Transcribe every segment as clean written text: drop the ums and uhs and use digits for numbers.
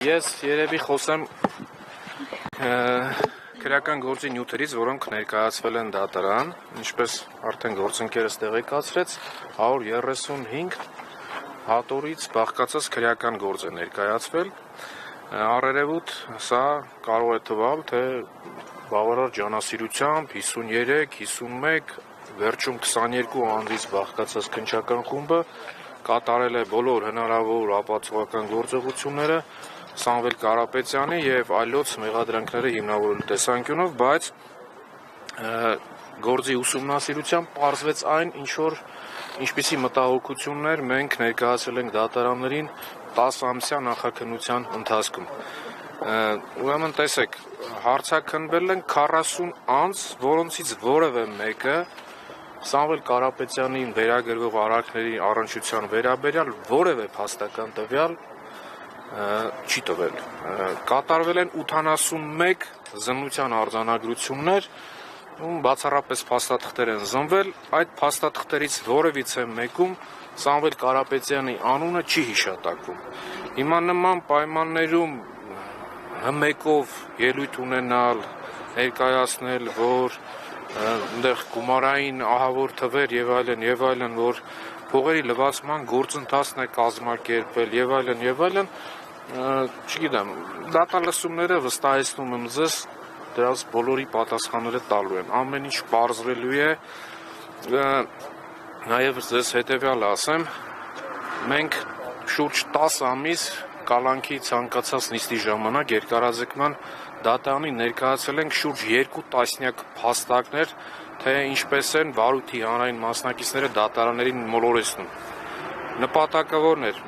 Ես երևի խոսեմ քրեական գործի նյութերից, որոնք ներկայացվել են դատարան, ինչպես արդեն գործընկերս տեղեկացրեց, 135 հատորից բաղկացած քրեական գործ է ներկայացվել։ Առերևույթ սա կարող է թվալ, թե բավարար ջանասիրությամբ 53, 51, վերջում 22 անձից բաղկացած քննչական խումբը կատարել է բոլոր հնարավոր ապացուցողական գործողությունները Սամվել Կարապետյանի և այլոց մեղադրանքները հիմնավորելու տեսանկյունով, բայց գործի ուսումնասիրությամբ պարզվեց այն, ինչպիսի մտահոգություններ մենք ներկայացրել ենք դատարաններին 10 ամսյա նախաքննության ընթացքում։ Ուրեմն տեսեք, հարցաքննվել են 40 անձ, որոնցից որևէ մեկը Սամվել Կարապետյանին վերագրվող արարքների առնչության վերաբերյալ որևէ փաստական տվյալ չի տվել։ Կատարվել են 81 զննության արձանագրություններ, բացառապես փաստաթղթեր են զնվել, այդ փաստաթղթերից որևիցե մեկում Սամվել Կարապետյանի անունը չի հիշատակվում։ Հիմա նման պայմաններում հմեկով ելույթ ունենալ, ներկայացնել, որ այնտեղ գումարային ահավոր թվեր եւ այլն, որ փողերի լվացման գործընթացն է կազմակերպվել եւ այլն, չգիտեմ, դատալսումները վստահեցնում եմ ձեզ, դրանց բոլորի պատասխանները տալու են, ամեն ինչ պարզվելու է, նաեւ ձեզ հետեւյալը ասեմ, մենք շուրջ 10 ամիս կալանքի ցանկացած նիստի ժամանակ երկարաձգման դատարանին ներկայացրել ենք շուրջ 2 տասնյակ փաստակներ, թե ինչպես են վարույթի հանրային մասնակիցները դատարաններին մոլորեցնում։ Նպատակը որն էր։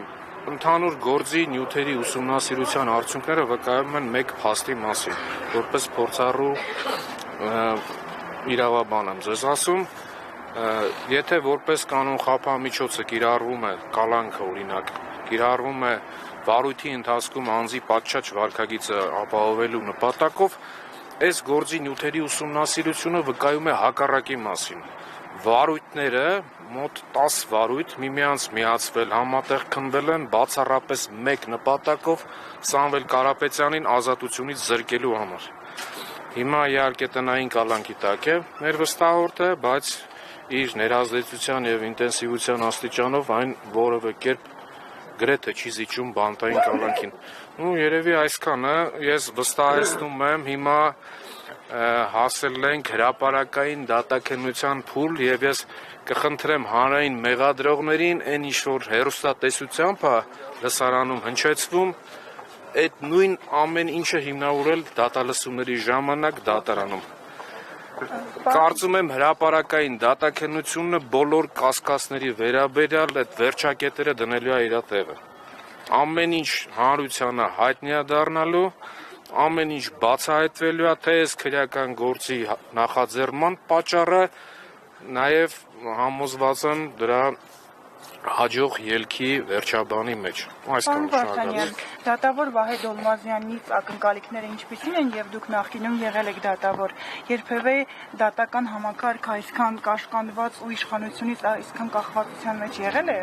Ընդհանուր գործի նյութերի ուսումնասիրության արդյունքները վկայում են մեկ փաստի մասին, որպես փորձառու իրավաբան եմ ձեզ ասում, եթե որպես կանոն խափամիջոցը կիրառվում է կալանքը, օրինակ, կիրառվում է վարույթի ընթացքում անձի պատշաճ վարքագիծը ապահովելու նպատակով, այս գործի նյութերի ուսումնասիրությունը վկայում է հակառակի մասին։ Վարույթները, մոտ 10 վարույթ միմյանց միացվել, համատեղ քննվել են բացառապես մեկ նպատակով Սամվել Կարապետյանին ազատությունից զրկելու համար։ Հիմա իհարկե տնային կալանքի տակ է մեր վստահորդը, բայց իր ներազդեցության եւ ինտենսիվության աստիճանով այն որևէ կերպ գրեթե չի զիջում բանտային կալանքին։ Երևի այսքանը, ես վստահեցնում եմ, հիմա հասել ենք հրապարակային դատաքննության փուլ եւ ես կխնդրեմ հանրային մեղադրողներին, այն ինչ որ հեռուստատեսությամբ է լսարանում հնչեցվում, այդ նույն ամեն ինչը հիմնավորել դատալսումների ժամանակ դատարանում։ Կարծում եմ հրապարակային դատաքննությունը բոլոր կասկածների վերաբերյալ այդ վերջակետերը դնելու է իր տեղը։ Ամեն ինչ հանրությանը հայտնի է դառնալու, ամեն ինչ բացահայտվելու է, թե այս քրեական գործի նախաձեռնման պատճառը, նաև համոզված եմ դրա հաջող ելքի վերջաբանի մեջ։ Պարոն Վարդանյան, դատավոր Վահե Դոլմազյանից ակնկալիքները ինչպիսին են եւ դուք նախկինում եղել եք դատավոր, երբևէ դատական համակարգ այսքան կաշկանդված ու իշխանությունից այսքան կախվածության մեջ եղել է։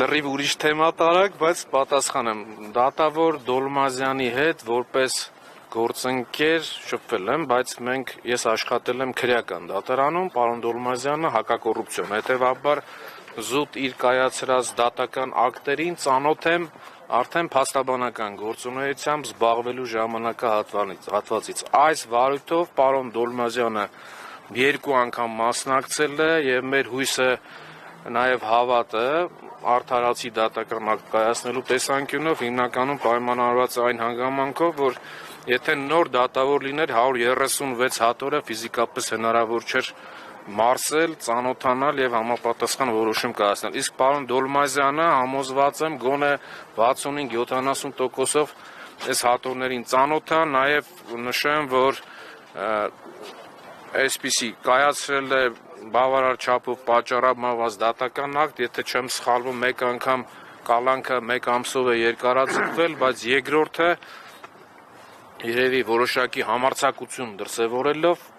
Լրիվ ուրիշ թեմա տարակ, բայց պատասխանեմ, դատավոր Դոլմազյանի հետ որպես գործընկեր շփվել եմ, բայց ես աշխատել եմ քրեական դատարանում, պարոն Դոլմազյանը հակակոռուպցիոն, հետեւաբար զուտ իր կայացրած դատական ակտերին ծանոթ եմ արդեն փաստաբանական գործունեությամբ զբաղվելու ժամանակահատվածից։ Այս վարույթով պարոն Դոլմազյանը 2 անգամ մասնակցել է եւ մեր հույսը նաեւ հավատը արդարացի դատական ակտ կայացնելու տեսանկյունով հիմնականում պայմանավորված է այն հանգամանքով, որ եթե նոր դատավոր լիներ 136 հատորը ֆիզիկապես հնարավոր չէր մարսել, ծանոթանալ եւ համապատասխան որոշում կայացնել։ Իսկ պարոն Դոլմազյանը համոզված եմ գոնե 65-70%-ով այս հատորներին ծանոթ է, նաեւ նշեմ, որ այսպիսի կայացրել է բավարար չափով պատճառաբանված դատական ակտ, եթե չեմ սխալվում, մեկ անգամ կալանքը 1 ամսով է երկարաձգվել, բայց երկրորդը երևի որոշակի համարձակություն դրսևորելով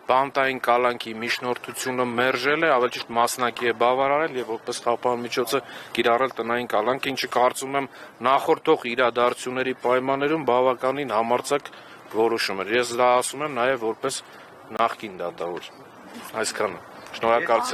բանտային կալանքի միջնորդությունը մերժել է, ավելի ճիշտ մասնակի է բավարարել եւ որպես խափան միջոցը կիրառել տնային կալանք, ինչը կարծում եմ նախորդող իրադարձությունների պայմաններում բավականին համարձակ որոշում էր։ Ես դա ասում եմ նաեւ որպես նախկին դատավոր։ Այսքանը։ Շնորհակալություն։